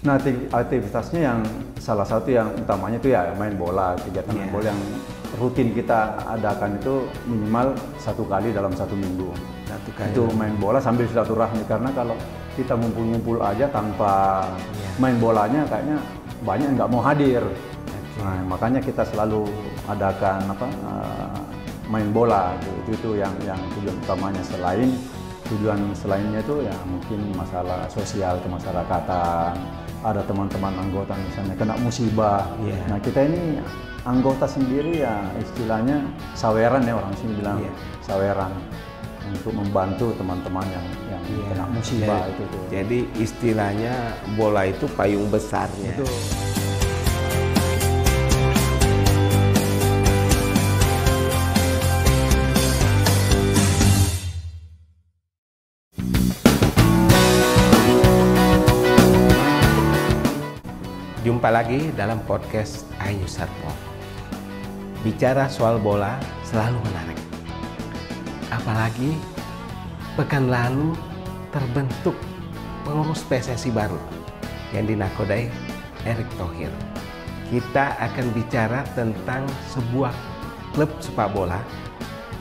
Nah, aktivitasnya yang salah satu yang utamanya itu ya main bola, kegiatan main bola yang rutin kita adakan itu minimal 1 kali dalam 1 minggu. 1 kali. Itu main bola sambil silaturahmi, karena kalau kita ngumpul-ngumpul aja tanpa main bolanya kayaknya banyak yang nggak mau hadir. Nah, makanya kita selalu adakan main bola itu yang tujuan utamanya. Tujuan selainnya itu ya mungkin masalah sosial kemasyarakatan. Ada teman-teman anggota misalnya kena musibah. Nah, kita ini anggota sendiri ya istilahnya saweran ya, orang sini bilang saweran, untuk membantu teman-teman yang kena musibah itu. Jadi istilahnya bola itu payung besarnya. Betul. Jumpa lagi dalam podcast Ayu Sarpo. Bicara soal bola selalu menarik. Apalagi pekan lalu terbentuk pengurus PSSI baru yang dinakodai Erick Thohir. Kita akan bicara tentang sebuah klub sepak bola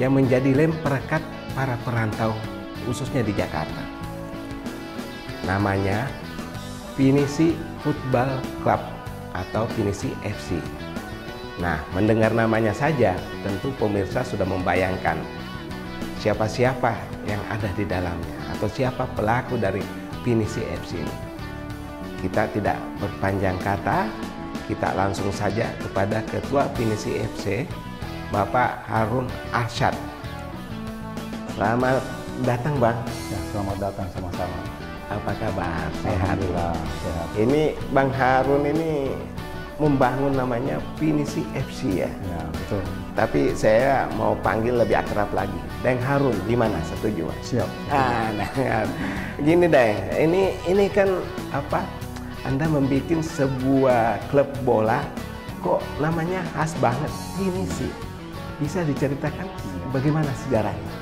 yang menjadi lem perekat para perantau khususnya di Jakarta. Namanya Pinisi Football Club atau Pinisi FC. Nah, mendengar namanya saja tentu pemirsa sudah membayangkan siapa-siapa yang ada di dalamnya atau siapa pelaku dari Pinisi FC ini. Kita tidak berpanjang kata, kita langsung saja kepada Ketua Pinisi FC, Bapak Harun Arsyad. Selamat datang, Bang. Ya, selamat datang sama-sama. Apa kabar? Sehat. Alhamdulillah, sehat. Ini Bang Harun ini membangun namanya Pinisi FC ya. Ya, betul. Tapi saya mau panggil lebih akrab lagi. Bang Harun, gimana? Setuju? Siap. Nah, gini deh. Ini kan apa? Anda membuat sebuah klub bola, kok namanya khas banget, Pinisi. Bisa diceritakan bagaimana sejarahnya?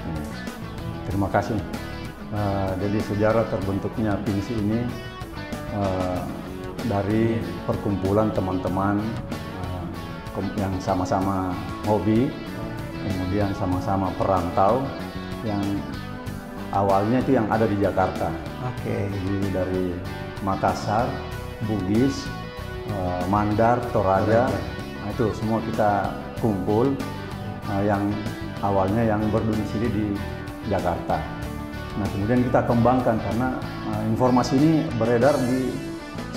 Terima kasih. Jadi sejarah terbentuknya Pinisi ini dari perkumpulan teman-teman yang sama-sama hobi, kemudian sama-sama perantau, yang awalnya itu yang ada di Jakarta. Oke. Jadi dari Makassar, Bugis, Mandar, Toraja, nah itu semua kita kumpul, yang awalnya yang berdomisili di Jakarta. Nah, kemudian kita kembangkan karena informasi ini beredar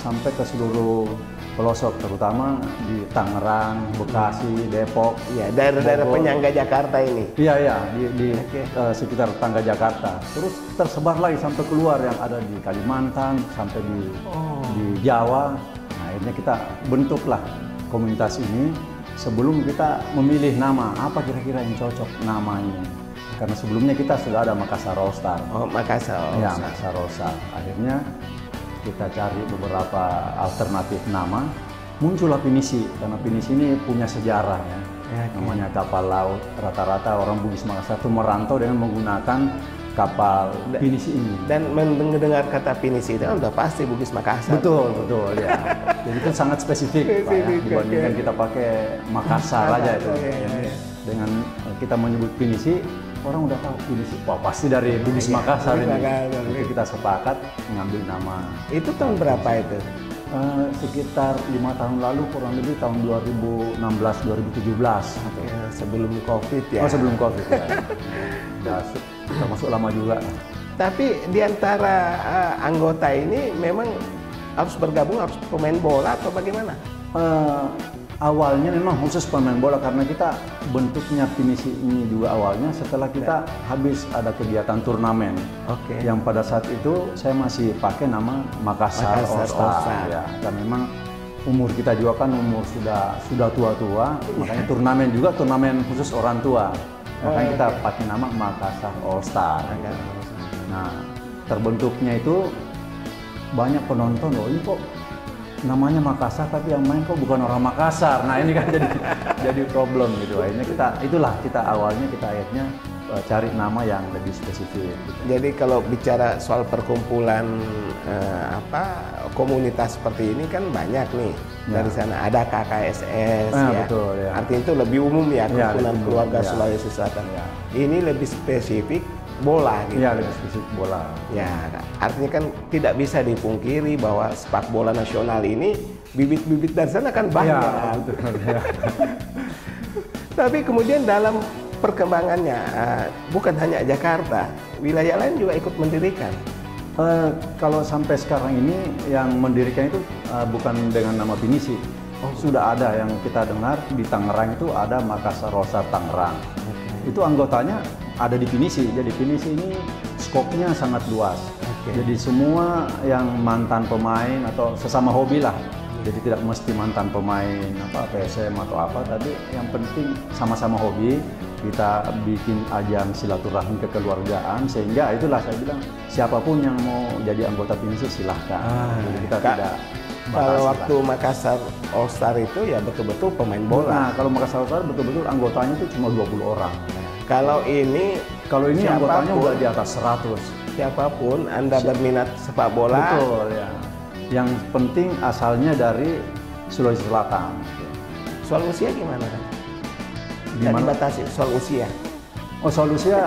sampai ke seluruh pelosok, terutama di Tangerang, Bekasi, Depok. Iya, daerah-daerah penyangga Jakarta ini. Iya, di sekitar tangga Jakarta. Terus tersebar lagi sampai keluar yang ada di Kalimantan, sampai di Jawa. Nah, akhirnya kita bentuklah komunitas ini. Sebelum kita memilih nama, apa kira-kira yang cocok namanya? Karena sebelumnya kita sudah ada Makassar All Star. Oh, Makassar. Ya, Makassar All Star. Akhirnya kita cari beberapa alternatif nama. Muncullah Pinisi, karena Pinisi ini punya sejarah ya. Namanya kapal laut. Rata-rata orang Bugis Makassar itu merantau dengan menggunakan kapal Pinisi ini. Dan mendengar kata Pinisi itu kan udah pasti Bugis Makassar. Betul ya. Jadi itu sangat spesifik, Pak, ya. Dibandingkan kita pakai Makassar aja itu. Jadi dengan kita menyebut Pinisi, orang udah tahu Pinisi, wah pasti dari Bugis Makassar ini. Jadi kita sepakat mengambil nama. Itu tahun berapa itu? Sekitar 5 tahun lalu, kurang lebih tahun 2016-2017. Ya, sebelum COVID ya. Oh, sebelum COVID ya. Udah termasuk lama juga. Tapi di antara anggota ini memang harus bergabung, harus pemain bola atau bagaimana? Awalnya memang khusus pemain bola, karena kita bentuknya Pinisi ini juga awalnya setelah kita habis ada kegiatan turnamen. Oke. Yang pada saat itu saya masih pakai nama Makassar All Star. Ya, dan memang umur kita juga kan umur sudah tua-tua, makanya turnamen juga turnamen khusus orang tua. Makanya kita pakai nama Makassar All Star. Nah, terbentuknya itu banyak penonton, loh ini kok namanya Makassar tapi yang main kok bukan orang Makassar. Nah, ini kan jadi problem gitu. Akhirnya kita awalnya akhirnya cari nama yang lebih spesifik. Gitu. Jadi kalau bicara soal perkumpulan komunitas seperti ini kan banyak nih. Dari sana ada KKSS, ya. Betul, ya. Artinya itu lebih umum ya, Kerukunan Keluarga ya. Sulawesi Selatan. Ya. Ini lebih spesifik bola gitu. Iya, lebih spesifik bola. Ya, artinya kan tidak bisa dipungkiri bahwa sepak bola nasional ini bibit-bibit dari sana kan banyak. Ya, betul, ya. Tapi kemudian dalam perkembangannya, bukan hanya Jakarta, wilayah lain juga ikut mendirikan. Kalau sampai sekarang ini yang mendirikan itu bukan dengan nama Pinisi. Sudah ada yang kita dengar di Tangerang itu ada Makassar Rosa Tangerang. Itu anggotanya ada di Pinisi. Jadi Pinisi ini skopnya sangat luas. Jadi semua yang mantan pemain atau sesama hobi lah. Jadi tidak mesti mantan pemain PSM atau apa, tapi yang penting sama-sama hobi. Kita bikin ajang silaturahmi kekeluargaan, sehingga itulah saya bilang siapapun yang mau jadi anggota Pinisi silahkan. Jadi kita tidak batasi. Kalau waktu Makassar All Star itu ya betul-betul pemain bola. Nah, kalau Makassar All Star betul-betul anggotanya itu cuma 20 orang. Kalau ini anggotanya udah di atas 100. Siapapun Anda berminat sepak bola. Betul ya. Yang penting asalnya dari Sulawesi Selatan. Soal usia gimana kan? Tidak dibatasi soal usia. Oh, soal usia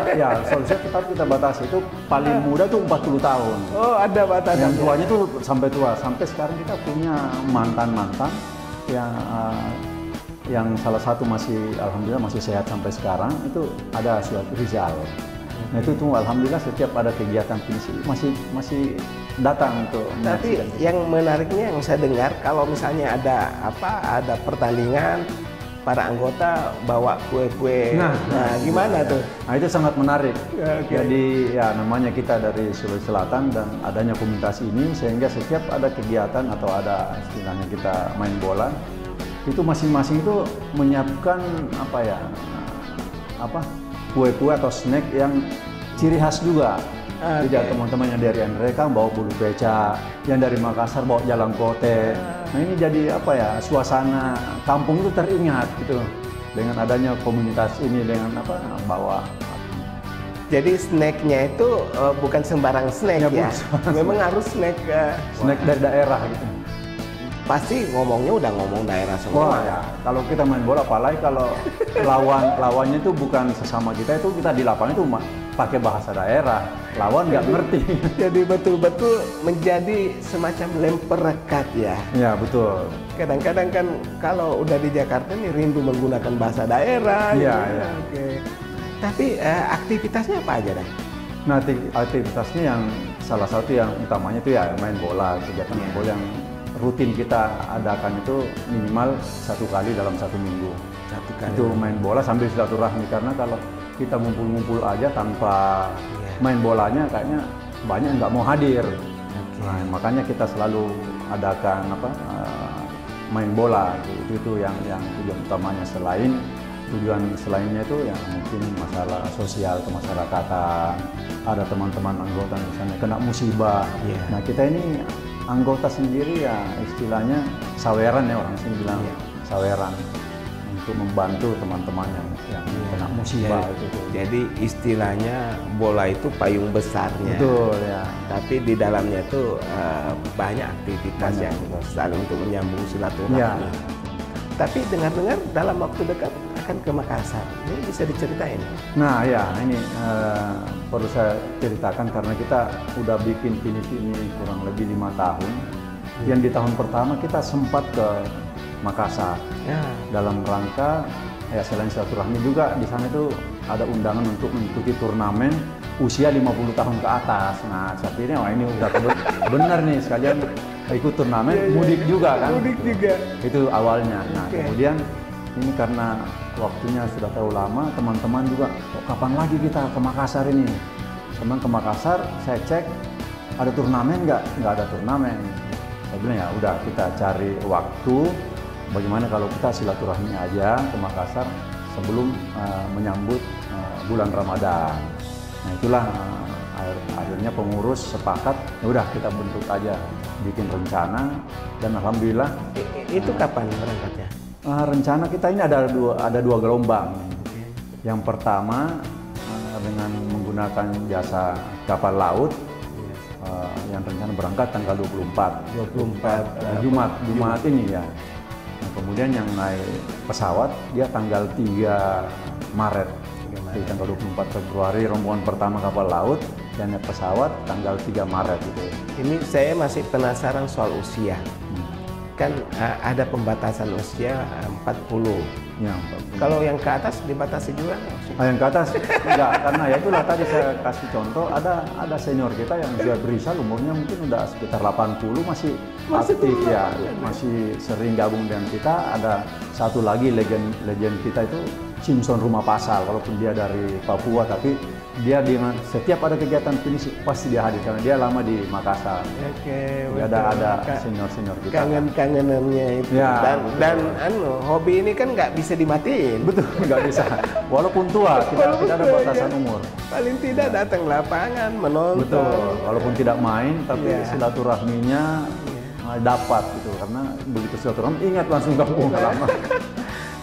kita batasi itu paling muda tuh 40 tahun. Oh, ada batasan. Yang tuanya tuh sampai tua. Sampai sekarang kita punya mantan-mantan yang salah satu alhamdulillah masih sehat sampai sekarang, itu ada Suat Rizal. Nah itu tuh alhamdulillah setiap ada kegiatan Pinisi masih datang untuk. Tapi yang menariknya yang saya dengar kalau misalnya ada pertandingan, para anggota bawa kue-kue. Nah, gimana tuh? Nah itu sangat menarik. Jadi ya namanya kita dari Sulawesi Selatan dan adanya komunitas ini, sehingga setiap ada kegiatan atau ada istilahnya kita main bola, itu masing-masing itu menyiapkan kue-kue atau snack yang ciri khas juga. Jadi teman-teman yang dari mereka bawa bulu beca, yang dari Makassar bawa jalan kote. Nah ini jadi suasana kampung itu teringat gitu dengan adanya komunitas ini dengan bawa. Jadi snacknya itu bukan sembarang snack ya. Memang harus snack dari daerah gitu. Pasti ngomongnya udah ngomong daerah semua. Wah, ya. Kalau kita main bola, apalagi kalau lawannya itu bukan sesama kita, itu kita di lapangan itu pakai bahasa daerah. Lawan nggak ngerti. Jadi betul-betul menjadi semacam lem perekat ya. Ya betul. Kadang-kadang kan kalau udah di Jakarta nih rindu menggunakan bahasa daerah. Iya. Gitu. Ya. Oke. Tapi aktivitasnya apa aja Dan? Nah aktivitasnya yang salah satu yang utamanya itu ya main bola, kegiatan main bola yang rutin kita adakan itu minimal 1 kali dalam 1 minggu. 1 kali. Itu main bola sambil silaturahmi, karena kalau kita ngumpul-ngumpul aja tanpa main bolanya kayaknya banyak yang nggak mau hadir. Nah, makanya kita selalu adakan main bola. Itu yang tujuan utamanya. Tujuan selainnya itu ya mungkin masalah sosial kemasyarakatan. Ada teman-teman anggota misalnya kena musibah. Nah kita ini anggota sendiri ya istilahnya saweran ya, orang sini bilang saweran untuk membantu teman-teman yang kena musibah itu. Jadi istilahnya bola itu payung besarnya. Betul ya. Tapi di dalamnya itu banyak aktivitas yang saling untuk menyambung silaturahmi. Ya. Tapi dengar-dengar dalam waktu dekat akan ke Makassar. Ini bisa diceritain? Nah ya ini perlu saya ceritakan karena kita udah bikin Pinisi ini kurang lebih 5 tahun. Yang di tahun pertama kita sempat ke Makassar dalam rangka selain silaturahmi juga di sana itu ada undangan untuk mengikuti turnamen usia 50 tahun ke atas. Nah saya pikir ini udah benar nih sekalian ikut turnamen, mudik juga kan? Mudik juga. Itu awalnya. Nah kemudian ini karena waktunya sudah terlalu lama, teman-teman juga kapan lagi kita ke Makassar ini? Teman ke Makassar, saya cek ada turnamen nggak? Nggak ada turnamen. Saya bilang ya udah kita cari waktu. Bagaimana kalau kita silaturahmi aja ke Makassar sebelum menyambut bulan Ramadan. Nah itulah akhirnya pengurus sepakat, ya udah kita bentuk aja, bikin rencana dan alhamdulillah. Itu kapan berangkatnya? Rencana kita ini ada dua gelombang. Yang pertama dengan menggunakan jasa kapal laut yang rencana berangkat tanggal 24 Jumat ini ya. Nah, kemudian yang naik pesawat dia tanggal 3 Maret. Di tanggal 24 Februari rombongan pertama kapal laut yang naik pesawat tanggal 3 Maret gitu. Ini saya masih penasaran soal usia. Kan ada pembatasan usia 40. Ya, Kalau yang ke atas dibatasi juga nggak sih? yang ke atas enggak, karena ya itulah tadi saya kasih contoh, ada senior kita yang Zia Brizal umurnya mungkin udah sekitar 80 masih aktif ya, masih sering gabung dengan kita. Ada satu lagi legend kita itu Simpson Rumah Pasal, walaupun dia dari Papua tapi dia dengan setiap ada kegiatan finishing pasti dia hadir karena dia lama di Makassar. Oke, Ada senior kita. Kangen-kangenannya itu. Ya, dan hobi ini kan nggak bisa dimatiin. Betul, nggak bisa. Walaupun tua, tidak ada batasan umur. Paling tidak datang lapangan, menonton. Betul, walaupun tidak main, tapi silaturahminya dapat gitu. Karena begitu silaturahmi, ingat langsung gabung lama.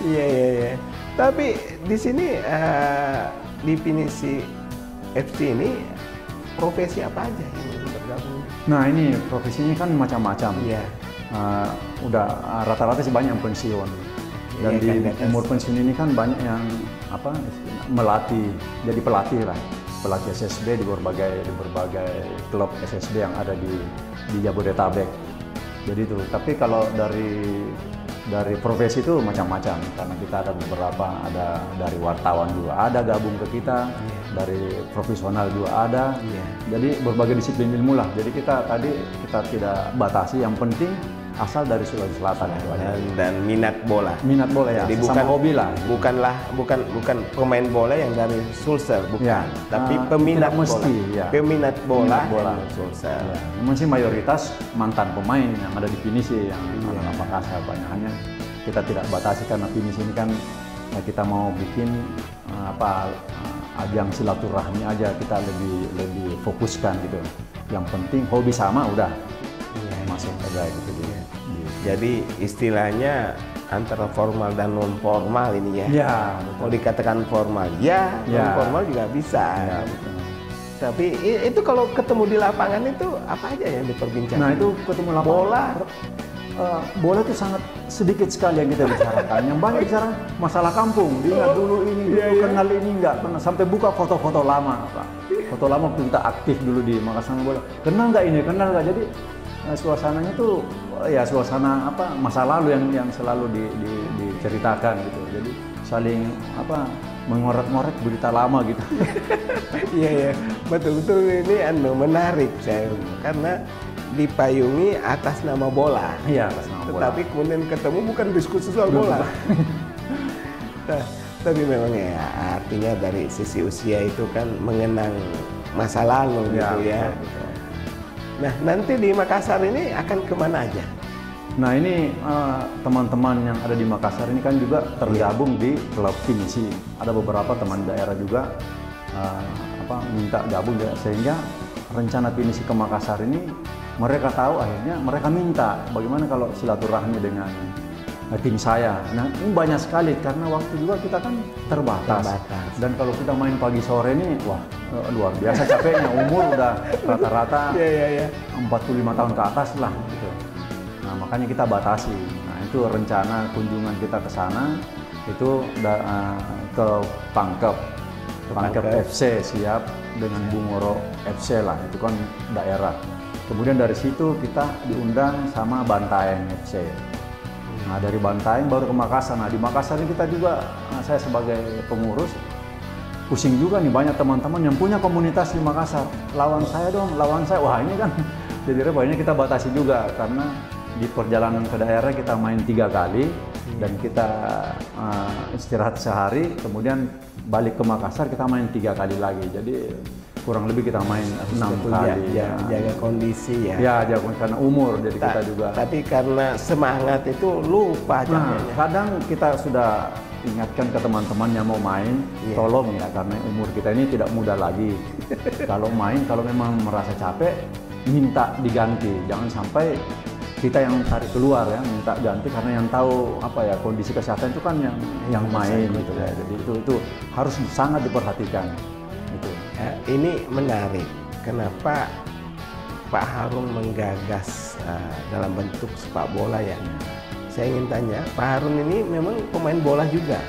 Iya. Tapi di sini di Pinisi FC ini profesi apa aja yang bergabung? Nah ini profesinya kan macam-macam. Iya. Udah rata-rata sih banyak yang pensiun. Dan di umur pensiun ini kan banyak yang melatih, jadi pelatih lah, pelatih SSB di berbagai klub SSB yang ada di Jabodetabek. Jadi itu. Tapi kalau dari profesi itu macam-macam karena kita ada beberapa, ada dari wartawan juga ada gabung ke kita, dari profesional juga ada. Jadi berbagai disiplin ilmu lah. Jadi kita tidak batasi, yang penting asal dari Sulawesi Selatan dan minat bola. Minat bola ya. Jadi bukan hobi lah. Bukan pemain bola yang dari Sulsel, bukan. Ya, tapi peminat bola. Mesti, ya. Peminat bola. Sulsel. Ya. Masih mayoritas mantan pemain yang ada di Pinisi yang anak Makassar banyak. Hanya kita tidak batasi karena Pinisi ini kan kita mau bikin ajang silaturahmi aja, kita lebih fokuskan gitu. Yang penting hobi sama udah. Masuk aja gitu. Jadi istilahnya antara formal dan non formal ini ya. Ya, mau dikatakan formal non formal juga bisa. Ya, betul. Tapi itu kalau ketemu di lapangan itu apa aja yang diperbincangkan? Nah itu ketemu lapangan. Bola itu sangat sedikit sekali yang kita bicarakan. Yang banyak bicara masalah kampung. Ingat dulu ini, kenal ini enggak pernah. Sampai buka foto-foto lama. Foto lama waktu kita aktif dulu di Makassar bola. Kenal nggak ini? Kenal nggak? Jadi suasananya tuh ya suasana masa lalu yang selalu diceritakan gitu. Jadi saling mengorek-ngorek berita lama gitu. Iya, betul-betul ini menarik saya karena dipayungi atas nama bola. Iya, atas nama bola. Tetapi kemudian ketemu bukan diskusi soal bola. Tapi memang ya artinya dari sisi usia itu kan mengenang masa lalu gitu ya. Betul. Nah, nanti di Makassar ini akan kemana aja? Nah, ini teman-teman yang ada di Makassar ini kan juga tergabung di klub Pinisi. Ada beberapa teman daerah juga minta gabung ya, sehingga rencana Pinisi ke Makassar ini mereka tahu, akhirnya mereka minta bagaimana kalau silaturahmi dengan tim saya. Nah, ini banyak sekali karena waktu juga kita kan terbatas. Dan kalau kita main pagi sore ini, wah luar biasa capeknya. Umur udah rata-rata 45 tahun ke atas lah gitu. Nah, makanya kita batasi. Nah, itu rencana kunjungan kita ke sana itu ke Pangkep FC siap dengan Bungoro FC lah, itu kan daerah. Kemudian dari situ kita diundang sama Bantaeng FC. Nah, dari Bantaeng baru ke Makassar. Nah, di Makassar ini kita juga, saya sebagai pengurus, pusing juga nih, banyak teman-teman yang punya komunitas di Makassar. Lawan saya dong, lawan saya. Wah, ini kan jadi banyak kita batasi juga, karena di perjalanan ke daerah kita main 3 kali, dan kita istirahat sehari, kemudian balik ke Makassar kita main 3 kali lagi. Jadi kurang lebih kita main 6 kali. Jaga kondisi ya. Ya, jaga karena umur, jadi kita juga. Tapi karena semangat itu lupa. Nah, kadang kita sudah ingatkan ke teman-teman yang mau main, tolong ya, karena umur kita ini tidak muda lagi. Kalau main, kalau memang merasa capek, minta diganti. Jangan sampai kita yang tarik keluar ya, minta ganti, karena yang tahu kondisi kesehatan itu kan yang main gitu ya. Jadi itu harus sangat diperhatikan. Ini menarik. Kenapa Pak Harun menggagas dalam bentuk sepak bola ya? Saya ingin tanya, Pak Harun ini memang pemain bola juga?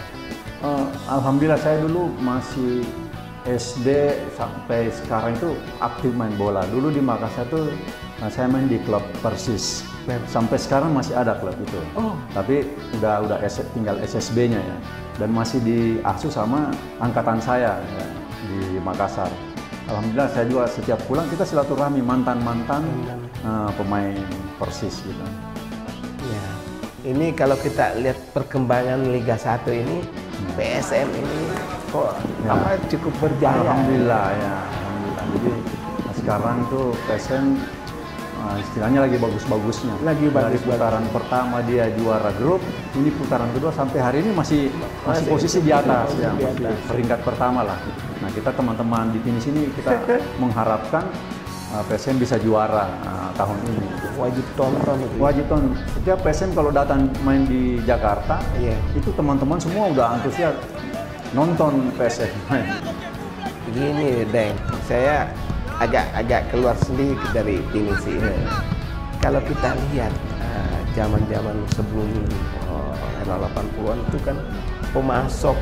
Alhamdulillah saya dulu masih SD sampai sekarang itu aktif main bola. Dulu di Makassar tuh saya main di klub Persis. Sampai sekarang masih ada klub itu. Oh. Tapi udah tinggal SSB-nya ya. Dan masih diasuh sama angkatan saya ya, di Makassar. Alhamdulillah saya juga setiap pulang kita silaturahmi mantan-mantan pemain Persis gitu. Ya. Ini kalau kita lihat perkembangan Liga 1 ini, PSM ini kok cukup berjaya. Alhamdulillah ya. Alhamdulillah. Jadi sekarang tuh PSM istilahnya lagi bagus-bagusnya. Dari putaran pertama dia juara grup, ini putaran kedua sampai hari ini masih posisi di atas ya, masih peringkat pertama lah. Nah kita teman-teman di sini kita mengharapkan PSM bisa juara tahun ini. Wajib tonton itu. Wajib tonton. Setiap PSM kalau datang main di Jakarta, itu teman-teman semua udah antusias nonton PSM main. Begini, Deng, saya agak keluar sedikit dari pinisi ini. Kalau kita lihat zaman-zaman sebelum era 80-an itu kan pemasok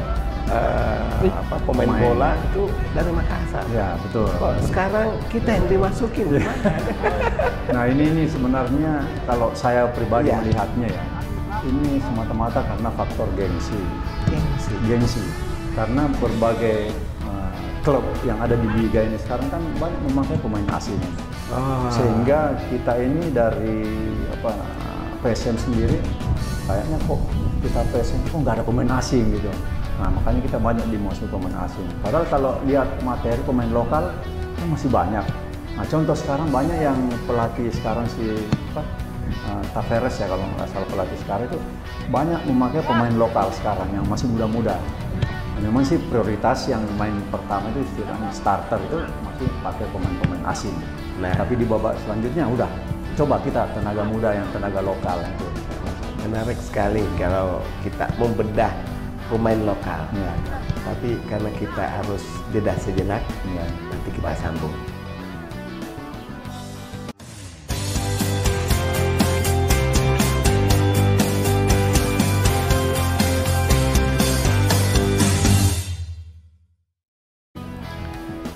pemain bola itu dari Makassar. Ya, betul. Kok sekarang kita yang dimasukin? Nah, ini sebenarnya kalau saya pribadi melihatnya ya, ini semata-mata karena faktor gengsi. Gengsi. Karena berbagai klub yang ada di Liga ini sekarang kan banyak memakai pemain asing. Sehingga kita ini dari PSM sendiri kayaknya kok kita PSM kok nggak ada pemain asing gitu. Nah makanya kita banyak dimasuki pemain asing. Padahal kalau lihat materi pemain lokal kan masih banyak. Nah contoh sekarang banyak yang pelatih sekarang Taveres ya kalau nggak salah pelatih sekarang itu banyak memakai pemain lokal sekarang yang masih muda-muda. Memang sih prioritas yang main pertama itu istilahnya starter itu masih pakai pemain-pemain asing. Nah, tapi di babak selanjutnya udah coba kita tenaga muda yang tenaga lokal itu. Menarik sekali kalau kita membedah pemain lokal. Ya. Tapi karena kita harus jeda sejenak, nanti kita sambung.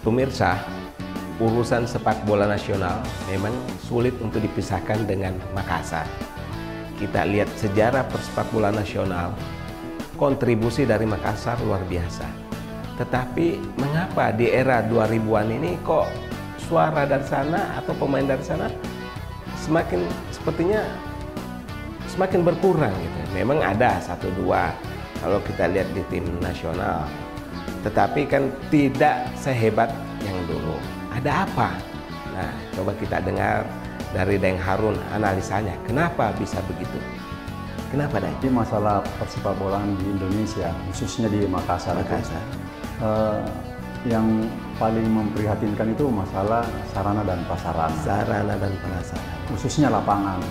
Pemirsa, urusan sepak bola nasional memang sulit untuk dipisahkan dengan Makassar. Kita lihat sejarah persepak bola nasional, kontribusi dari Makassar luar biasa. Tetapi mengapa di era 2000-an ini kok suara dari sana atau pemain dari sana sepertinya semakin berkurang gitu. Memang ada 1-2 kalau kita lihat di tim nasional. Tetapi kan tidak sehebat yang dulu. Ada apa? Nah, coba kita dengar dari Deng Harun analisanya. Kenapa bisa begitu? Kenapa, Deng? Jadi masalah persepak bolaan di Indonesia, khususnya di Makassar. Yang paling memprihatinkan itu masalah sarana dan prasarana. Sarana dan prasarana. Khususnya lapangan.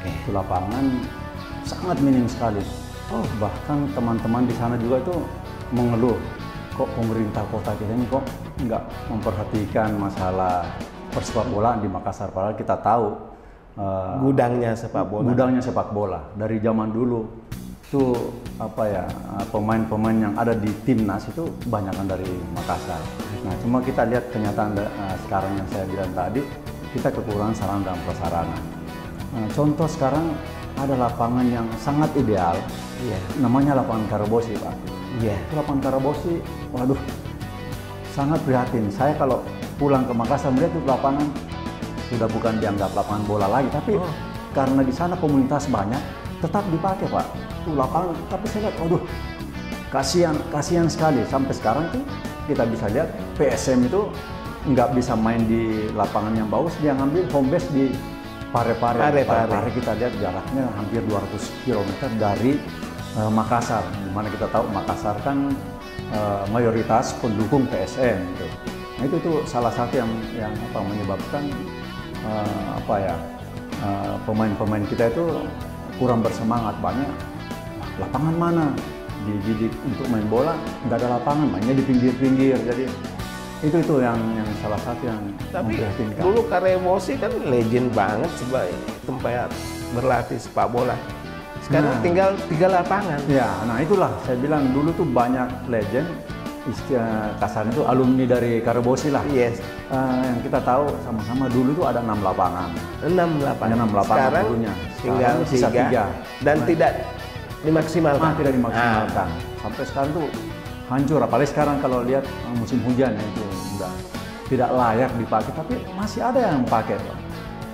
Itu lapangan sangat minim sekali. Bahkan teman-teman di sana juga itu mengeluh. Kok pemerintah kota kita ini kok nggak memperhatikan masalah persepak bolaan di Makassar, padahal kita tahu gudangnya sepak bola. Gudangnya sepak bola dari zaman dulu itu pemain-pemain yang ada di timnas itu kebanyakan dari Makassar. Nah cuma kita lihat kenyataan sekarang yang saya bilang tadi, kita kekurangan sarana dan prasarana. Contoh sekarang ada lapangan yang sangat ideal, namanya lapangan Karabosi, Pak. Lapangan Karabosi, waduh, sangat prihatin. Saya kalau pulang ke Makassar melihat itu lapangan sudah bukan dianggap lapangan bola lagi, tapi karena di sana komunitas banyak, tetap dipakai, Pak. Itu lapangan, tapi saya lihat, waduh, kasihan sekali. Sampai sekarang tuh kita bisa lihat PSM itu nggak bisa main di lapangan yang bagus, dia ngambil home base di Parepare. Kita lihat jaraknya hampir 200 km dari Makassar, dimana kita tahu Makassar kan mayoritas pendukung PSM gitu. Nah itu tuh salah satu yang menyebabkan pemain-pemain kita itu kurang bersemangat. Banyak lapangan mana dididik untuk main bola, nggak ada lapangan, mainnya di pinggir-pinggir. Jadi itu yang salah satu yang Tapi memprihatinkan. dulu Karebosi kan legend banget sebagai tempat berlatih sepak bola. Sekarang Nah. tinggal 3 lapangan. Ya, nah itulah saya bilang dulu tuh banyak legend, kasarnya itu alumni dari Karebosi lah. Yes, Yang kita tahu sama-sama dulu tuh ada 6 lapangan. 6 lapangan. Ada 6 lapangan Sekarang dulunya. tinggal Sekarang sisa 3 dan Nah, tidak dimaksimalkan. tidak dimaksimalkan. Sampai sekarang tuh hancur. Apalagi sekarang kalau lihat musim hujan ya, itu udah tidak layak dipakai. Tapi masih ada yang pakai, Pak.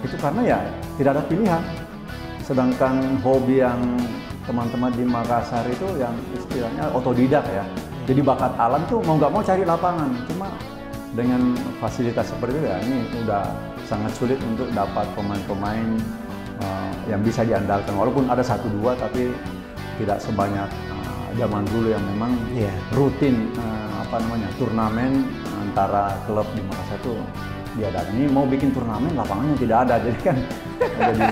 Itu karena ya tidak ada pilihan. Sedangkan hobi yang teman-teman di Makassar itu yang istilahnya otodidak ya. Jadi bakat alam tuh mau nggak mau cari lapangan. Cuma dengan fasilitas seperti itu ya ini udah sangat sulit untuk dapat pemain-pemain yang bisa diandalkan. Walaupun ada 1-2 tapi tidak sebanyak zaman dulu yang memang Iya. rutin turnamen antara klub di Makassar itu diadakan. Ini mau bikin turnamen lapangannya tidak ada, jadi kan jadi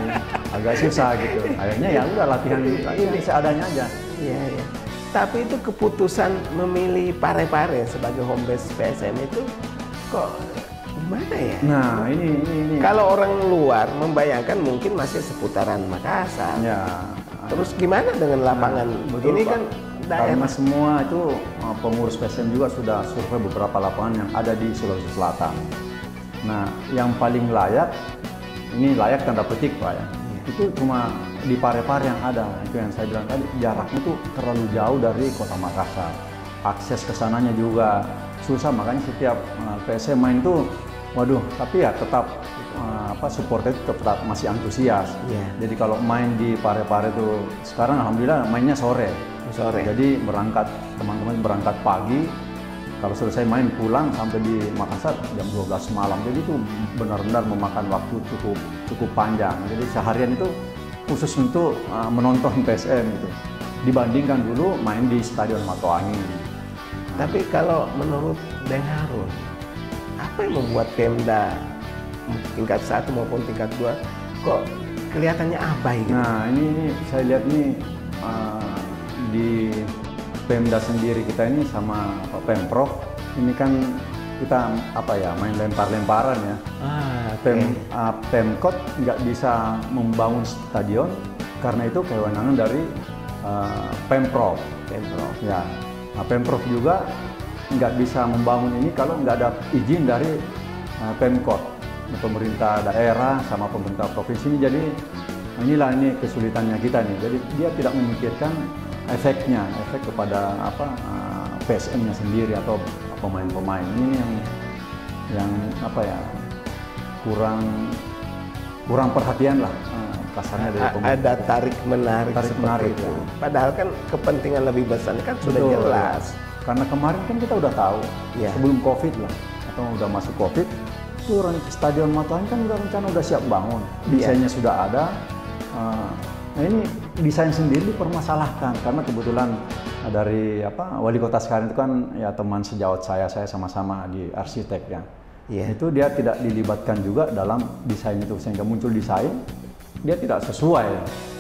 agak susah gitu. Akhirnya ya udah latihan seadanya aja. Iya, iya. Tapi itu keputusan memilih Parepare sebagai home base PSM itu kok gimana ya? Nah ini Kalau orang luar membayangkan mungkin masih seputaran Makassar. ya. Terus gimana dengan lapangan? Betul, Ini Pak. kan Karena daerah. semua itu pengurus PSM juga sudah survei beberapa lapangan yang ada di Sulawesi Selatan. Nah, yang paling layak, ini layak tanda petik Pak ya, itu cuma di Parepare yang ada. Itu yang saya bilang tadi, jaraknya itu terlalu jauh dari kota Makassar. Akses ke sananya juga susah, makanya setiap PSM main tuh, waduh, tapi ya tetap supporter itu tetap masih antusias. Iya. Jadi kalau main di Parepare itu sekarang alhamdulillah mainnya sore. Jadi teman-teman berangkat pagi, kalau selesai main pulang sampai di Makassar jam 12 malam. Jadi itu benar-benar memakan waktu cukup panjang. Jadi seharian itu khusus untuk menonton PSM gitu. Dibandingkan dulu main di Stadion Matoangi. Tapi kalau menurut Bang Harun, apa yang membuat Pemda tingkat 1 maupun tingkat 2 kok kelihatannya abai gitu? Nah ini saya lihat nih di Pemda sendiri kita ini sama Pak Pemprov ini kan kita main lempar-lemparan ya. Pemkot nggak bisa membangun stadion karena itu kewenangan dari Pemprov. Ya. Nah, Pemprov juga nggak bisa membangun ini kalau nggak ada izin dari Pemkot, pemerintah daerah sama pemerintah provinsi ini. Jadi ini kesulitannya kita nih. Jadi dia tidak memikirkan efek kepada PSM-nya sendiri atau pemain-pemain. Ini yang kurang perhatian lah kasarnya dari pemerintah. Ada tarik menarik itu. Padahal kan kepentingan lebih besar kan sudah Betul, jelas. Karena kemarin kan kita udah tahu Ya. sebelum COVID lah atau udah masuk COVID itu Stadion Matoangi kan udah siap bangun, desainnya sudah ada. Nah ini desain sendiri dipermasalahkan karena kebetulan dari wali kota sekarang itu kan ya teman sejawat saya sama-sama di arsitek ya. Yeah. Itu dia tidak dilibatkan juga dalam desain itu sehingga muncul desain dia tidak sesuai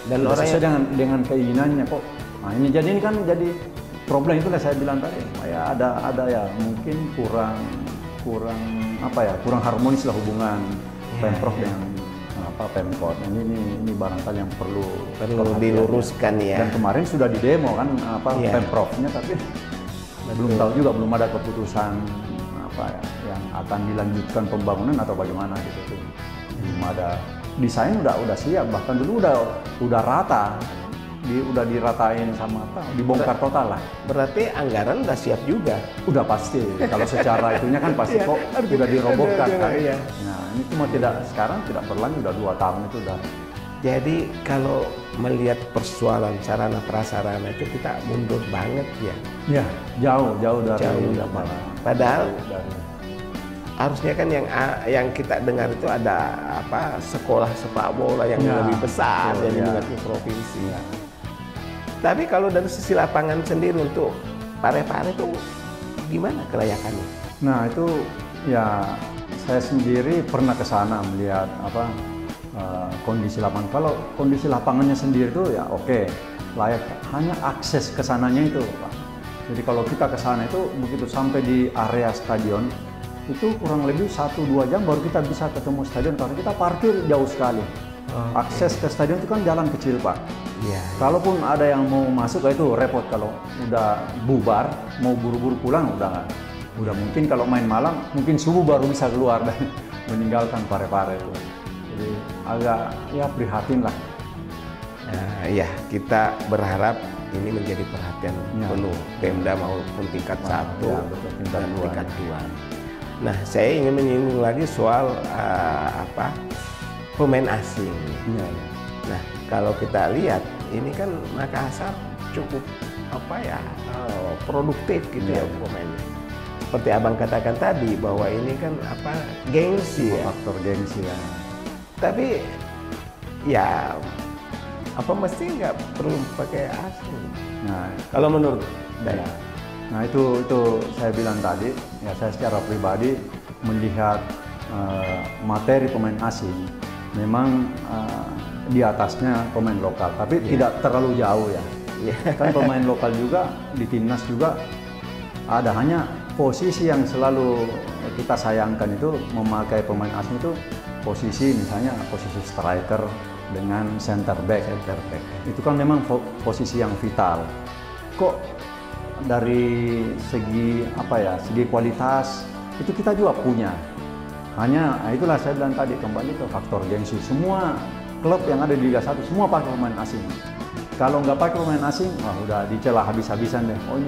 dan tidak orang sesuai dengan keinginannya kok. Nah ini kan jadi problem itulah saya bilang tadi ya ada ya mungkin kurang harmonis lah hubungan Pemprov dengan Pemkot. Ini barangkali yang perlu diluruskan ya. Dan kemarin sudah di demo kan Pemprovnya, tapi belum tahu juga, belum ada keputusan yang akan dilanjutkan pembangunan atau bagaimana gitu. Belum ada desain udah siap, bahkan dulu udah rata. Udah diratain sama dibongkar total lah. Berarti anggaran udah siap juga. Udah pasti. Kalau secara itunya kan pasti kok udah dirobohkan kan. Iya. Nah ini cuma sekarang tidak berlanjut udah 2 tahun itu udah. Jadi kalau melihat persoalan sarana prasarana itu kita mundur banget ya. Ya jauh dari. Padahal harusnya kan yang kita dengar itu ada sekolah sepak bola yang lebih besar yang dimiliki provinsi. Ya. Tapi kalau dari sisi lapangan sendiri untuk Parepare itu gimana kelayakannya? Nah itu ya saya sendiri pernah ke sana melihat kondisi lapangan. Kalau kondisi lapangannya sendiri itu ya oke, layak. Hanya akses ke sananya itu Pak. Jadi kalau kita ke sana itu begitu sampai di area stadion itu kurang lebih 1-2 jam baru kita bisa ketemu stadion karena kita parkir jauh sekali. Akses ke stadion itu kan jalan kecil, Pak. Iya. Kalaupun ada yang mau masuk itu repot kalau udah bubar, mau buru-buru pulang udah mungkin kalau main malam mungkin subuh baru bisa keluar dan meninggalkan Parepare itu. Jadi agak ya prihatin lah. Ya, kita berharap ini menjadi perhatian Ya. penuh Pemda maupun tingkat 1 ya, betul, tingkat dan 2. tingkat 2. Nah, saya ingin menyinggung lagi soal pemain asing. Ya. Nah, kalau kita lihat ini kan Makassar cukup produktif gitu ya pemainnya. Seperti abang katakan tadi bahwa ini kan gengsi ya. Faktor gengsi ya. Tapi ya mesti nggak perlu pakai asing? Nah, Kalau menurut ya. Nah itu saya bilang tadi, ya saya secara pribadi melihat materi pemain asing memang di atasnya pemain lokal, tapi tidak terlalu jauh ya. Kan pemain lokal juga di timnas juga ada, hanya posisi yang selalu kita sayangkan itu memakai pemain asing itu posisi misalnya posisi striker dengan center back. Itu kan memang posisi yang vital. Kok dari segi segi kualitas itu kita juga punya. Hanya itulah saya bilang tadi, kembali ke faktor gengsi. Semua klub yang ada di Liga 1 semua pakai pemain asing. Kalau nggak pakai pemain asing, wah udah dicela habis-habisan deh. Oh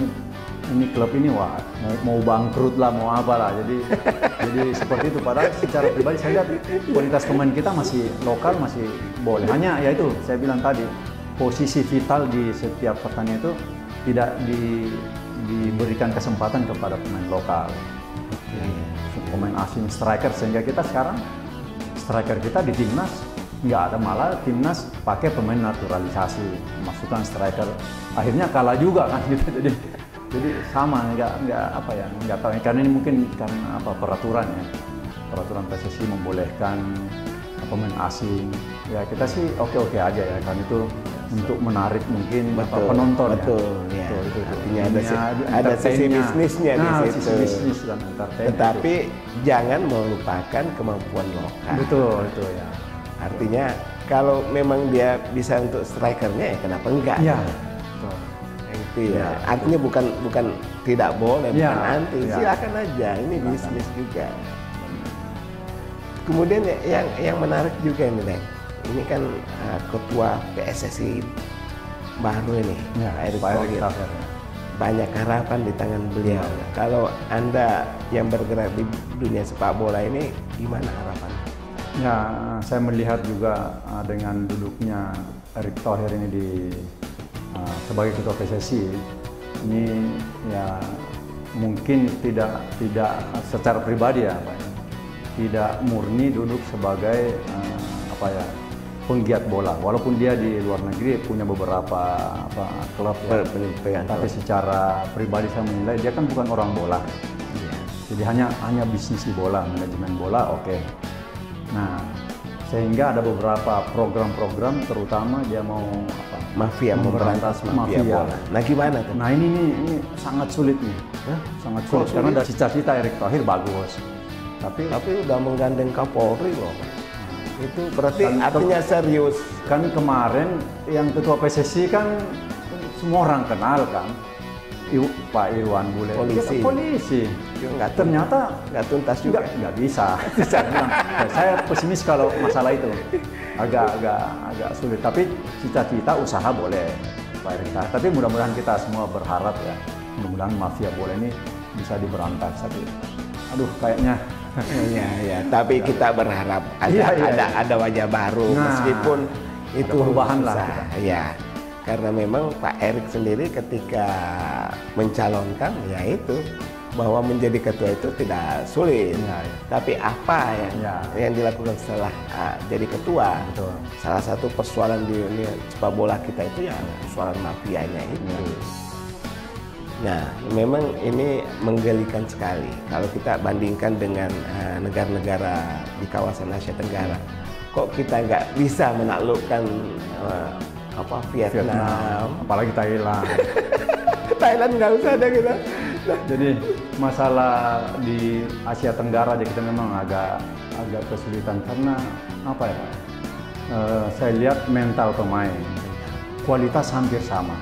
ini klub ini wah mau bangkrut lah, mau apa lah. Jadi seperti itu. Padahal secara pribadi saya lihat kualitas pemain kita masih lokal, masih boleh. Hanya ya itu saya bilang tadi, posisi vital di setiap pertandingan itu tidak diberikan kesempatan kepada pemain lokal. Pemain asing striker, sehingga kita sekarang striker kita di timnas nggak ada, malah timnas pakai pemain naturalisasi, masukkan striker, akhirnya kalah juga kan gitu. Jadi sama, nggak tahu karena ini mungkin karena peraturan PSSI membolehkan pemain asing. Ya kita sih oke aja ya, kan itu untuk menarik mungkin penonton. Betul, ya. Betul. Artinya ada sisi bisnisnya di situ. Sisi bisnis dan entertain. Tetapi jangan melupakan kemampuan lokal. Betul itu ya. Artinya kalau memang dia bisa untuk strikernya ya kenapa enggak? Ya. Itu ya. Artinya bukan tidak boleh, bukan anti. Ya. Silakan aja, ini bisnis juga. Kemudian yang menarik juga ini, Bang. Ini kan ketua PSSI baru ini, Pak Erick Thohir. Banyak harapan di tangan beliau. Kalau Anda yang bergerak di dunia sepak bola ini, gimana harapan? Ya, saya melihat juga dengan duduknya Erick Thohir ini sebagai ketua PSSI, ini ya mungkin tidak secara pribadi ya, Pak, tidak murni duduk sebagai penggiat bola, walaupun dia di luar negeri punya beberapa klub ya. Tapi secara pribadi saya menilai dia kan bukan orang bola. Jadi hanya bisnis di bola, manajemen bola, oke. Nah, sehingga ada beberapa program-program, terutama dia mau memberantas mafia bola. Nah, gimana tuh? Nah, ini sangat sulit nih. Sangat sulit karena dari cita-cita Erick Thohir bagus. Tapi udah menggandeng Kapolri loh. Itu berarti artinya serius. Kan kemarin yang ketua PSSI kan semua orang kenal kan, Pak Irwan Bule, polisi. Ternyata nggak tuntas juga. Nggak bisa. Saya pesimis kalau masalah itu, agak sulit. Tapi cita-cita usaha boleh, Pak Erick. Tapi mudah-mudahan kita semua berharap ya, mudah-mudahan mafia bola ini bisa diberantas. Tapi aduh kayaknya. Ya, tapi kita berharap ada wajah baru, meskipun itu perubahan lah. Ya, karena memang Pak Erick sendiri ketika mencalonkan, yaitu bahwa menjadi ketua itu tidak sulit. Tapi apa yang dilakukan setelah jadi ketua? Betul. Salah satu persoalan di dunia sepak bola kita itu ya persoalan mafianya itu. Nah, memang ini menggelikan sekali kalau kita bandingkan dengan negara-negara di kawasan Asia Tenggara. Kok kita nggak bisa menaklukkan Vietnam, apalagi Thailand. Thailand nggak usah ada kita. Jadi masalah di Asia Tenggara aja kita memang agak kesulitan karena apa ya? Saya lihat mental pemain, kualitas hampir sama,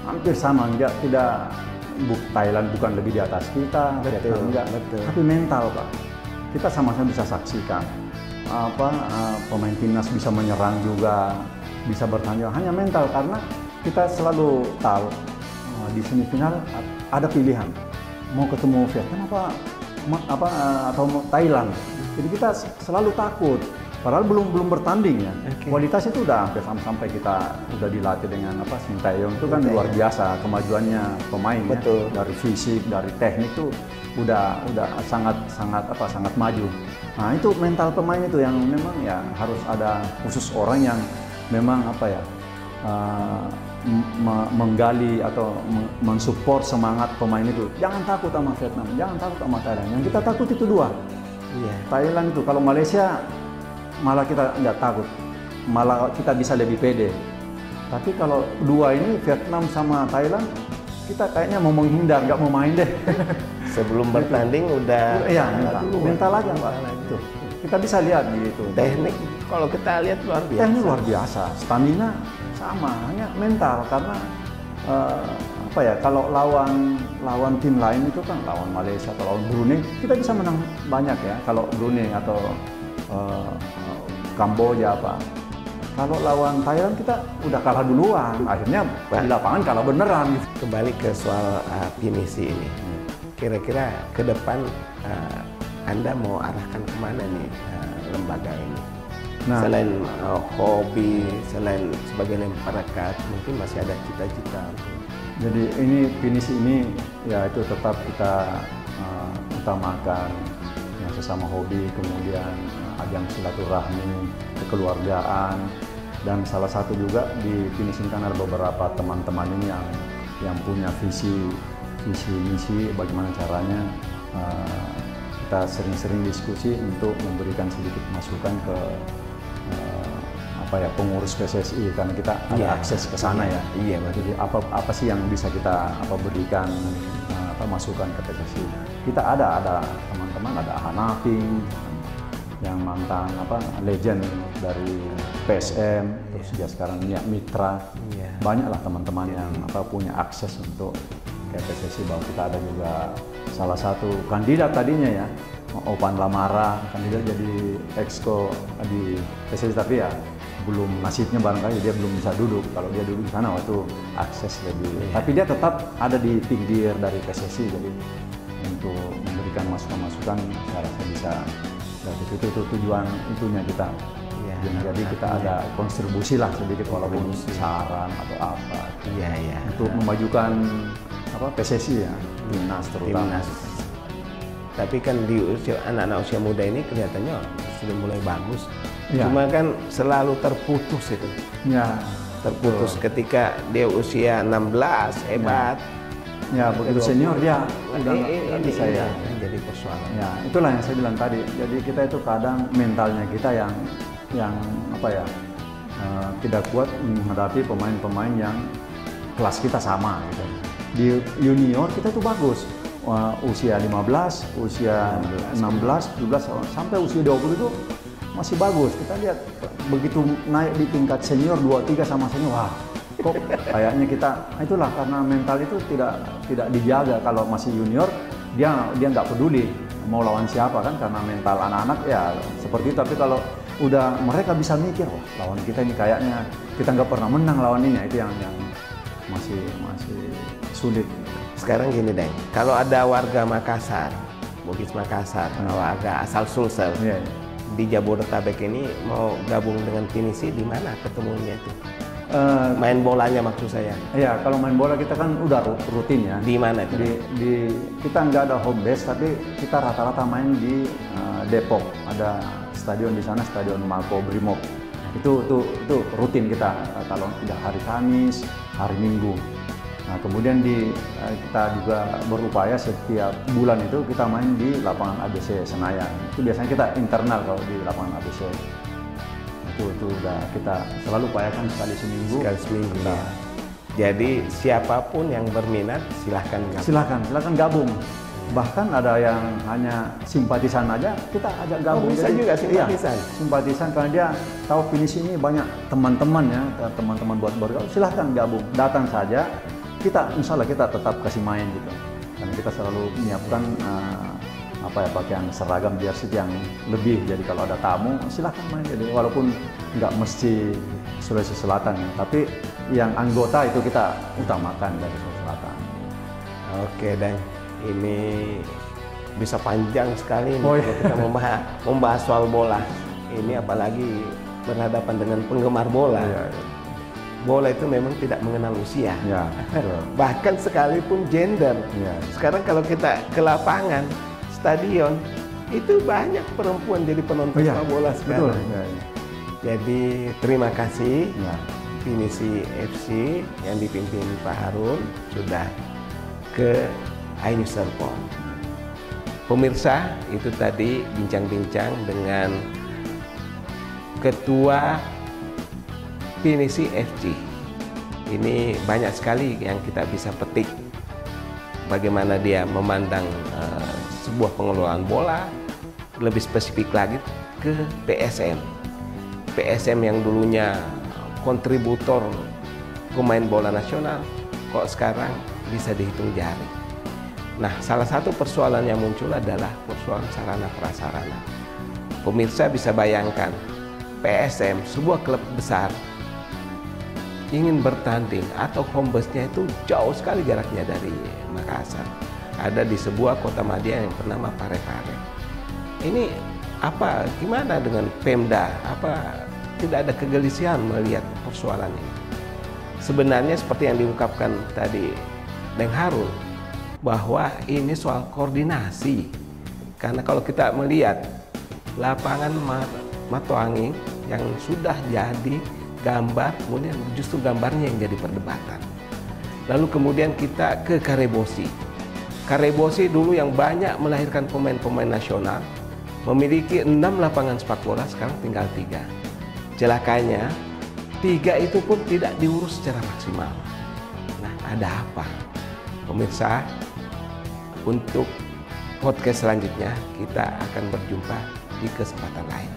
enggak tidak. Thailand bukan lebih di atas kita, Vietnam enggak, tapi mental Pak. Kita sama-sama bisa saksikan pemain timnas bisa menyerang juga, bisa bertanya hanya mental karena kita selalu tahu di semifinal ada pilihan mau ketemu Vietnam atau Thailand. Jadi kita selalu takut. Padahal belum bertanding ya. Kualitas itu udah hampir sampai kita udah dilatih dengan Sintayong itu kan luar biasa kemajuannya pemain ya. Dari fisik, dari teknik tuh udah sangat maju. Nah, itu mental pemain itu yang memang ya harus ada khusus orang yang memang menggali atau mensupport semangat pemain itu. Jangan takut sama Vietnam, jangan takut sama Thailand. Yang kita takut itu dua. Thailand itu, kalau Malaysia malah kita nggak takut, malah kita bisa lebih pede. Tapi kalau dua ini, Vietnam sama Thailand, kita kayaknya mau menghindar, nggak mau main deh. Sebelum bertanding udah mental aja Pak. Tuh, kita bisa lihat gitu. Teknik kalau kita lihat luar biasa. Teknik luar biasa, stamina sama, hanya mental karena kalau lawan tim lain itu kan lawan Malaysia atau lawan Brunei, kita bisa menang banyak ya. Kalau Brunei atau Kamboja kalau lawan Thailand kita udah kalah duluan, akhirnya di lapangan kalah beneran. Kembali ke soal pinisi ini, kira-kira ke depan Anda mau arahkan kemana nih lembaga ini? Nah, selain hobi, selain sebagai masyarakat, mungkin masih ada cita-cita. Jadi ini pinisi ini ya itu tetap kita utamakan yang sesama hobi, kemudian ajang silaturahmi, kekeluargaan, dan salah satu juga di pinisi kan ada beberapa teman-teman ini yang punya visi misi bagaimana caranya kita sering-sering diskusi untuk memberikan sedikit masukan ke pengurus PSSI karena kita ada akses ke sana ya. Jadi apa sih yang bisa kita berikan masukan ke PSSI. Kita ada teman-teman, ada Hanafing yang mantan legend dari PSM, terus dia sekarang mitra. Banyaklah teman-teman yang punya akses untuk ke PSSI. Bahwa kita ada juga salah satu kandidat tadinya ya, Opan Lamara, kandidat jadi exco di PSSI, tapi ya belum, nasibnya barangkali dia belum bisa duduk. Kalau dia duduk di sana waktu akses lebih. Tapi dia tetap ada di pinggir dari PSSI, jadi untuk memberikan masukan-masukan saya rasa bisa. Itu tujuan itunya kita. Jadi kita ada kontribusi lah sedikit walaupun saran atau apa. Untuk memajukan PSSI ya, timnas terutama. Tapi kan di anak-anak usia muda ini kelihatannya sudah mulai bagus. Cuma kan selalu terputus itu. Terputus ketika dia usia 16 hebat. Begitu senior dia udah nggak bisa ya. Jadi persoalan. Itulah yang saya bilang tadi. Jadi kita itu kadang mentalnya kita yang tidak kuat menghadapi pemain-pemain yang kelas kita sama gitu. Di junior kita tuh bagus. Usia 15, usia 16, 17 sampai usia 20 itu masih bagus. Kita lihat begitu naik di tingkat senior 2-3 sama senior, wah kok kayaknya kita, itulah karena mental itu tidak dijaga. Kalau masih junior dia nggak peduli mau lawan siapa kan, karena mental anak-anak ya seperti itu. Tapi kalau udah mereka bisa mikir, wah lawan kita ini kayaknya kita nggak pernah menang lawan ini, itu yang masih sulit. Sekarang gini deh, kalau ada warga Makassar, Bugis Makassar, warga asal Sulsel di Jabodetabek ini mau gabung dengan pinisi, di mana ketemunya itu? Main bolanya maksud saya. Iya, kalau main bola kita kan udah rutin ya. Di mana itu? Kita nggak ada home base, tapi kita rata-rata main di Depok. Ada stadion di sana, Stadion Mako Brimob. Itu rutin kita, kalau tidak hari Kamis, hari Minggu. Nah, kemudian kita juga berupaya setiap bulan itu kita main di lapangan ABC Senayan. Itu biasanya kita internal kalau di lapangan ABC. Itu udah kita selalu upayakan sekali seminggu. Kita Jadi siapapun yang berminat silahkan gabung. Silahkan gabung. Bahkan ada yang hanya simpatisan aja, kita ajak gabung. Bisa juga simpatisan. Iya, simpatisan karena dia tahu pinisi ini banyak teman-teman ya, teman-teman buat bergaul. Silahkan gabung, datang saja. Kita, insya Allah kita tetap kasih main gitu. Karena kita selalu menyiapkan pakaian seragam jersey yang lebih. Jadi kalau ada tamu, silahkan main. Jadi walaupun nggak mesti Sulawesi Selatan ya, tapi yang anggota itu kita utamakan dari Sulawesi Selatan. Oke, dan ini bisa panjang sekali nih iya. kalau kita membahas soal bola. Ini apalagi berhadapan dengan penggemar bola. Iya. Bola itu memang tidak mengenal usia. Ya, betul. Bahkan sekalipun gender. Ya. Sekarang kalau kita ke lapangan, stadion, itu banyak perempuan jadi penonton sepak bola sekarang. Betul. Ya. Jadi terima kasih. Ya. Pinisi FC yang dipimpin Pak Harun sudah ke iNews Serpong. Pemirsa, itu tadi bincang-bincang dengan Ketua Pinisi FC. Ini banyak sekali yang kita bisa petik bagaimana dia memandang sebuah pengelolaan bola, lebih spesifik lagi ke PSM. PSM yang dulunya kontributor pemain bola nasional, kok sekarang bisa dihitung jari. Nah, salah satu persoalan yang muncul adalah persoalan sarana prasarana. Pemirsa bisa bayangkan, PSM, sebuah klub besar, ingin bertanding atau home base-nya itu jauh sekali jaraknya dari Makassar. Ada di sebuah kota madya yang bernama Parepare. Ini apa, gimana dengan Pemda? Apa tidak ada kegelisahan melihat persoalan ini? Sebenarnya seperti yang diungkapkan tadi Deng Harun, bahwa ini soal koordinasi. Karena kalau kita melihat lapangan Matoanging yang sudah jadi gambar, kemudian justru gambarnya yang jadi perdebatan. Lalu kemudian kita ke Karebosi. Karebosi dulu yang banyak melahirkan pemain-pemain nasional, memiliki 6 lapangan sepak bola, sekarang tinggal 3. Celakanya 3 itu pun tidak diurus secara maksimal. Nah, ada apa? Pemirsa, untuk podcast selanjutnya kita akan berjumpa di kesempatan lain.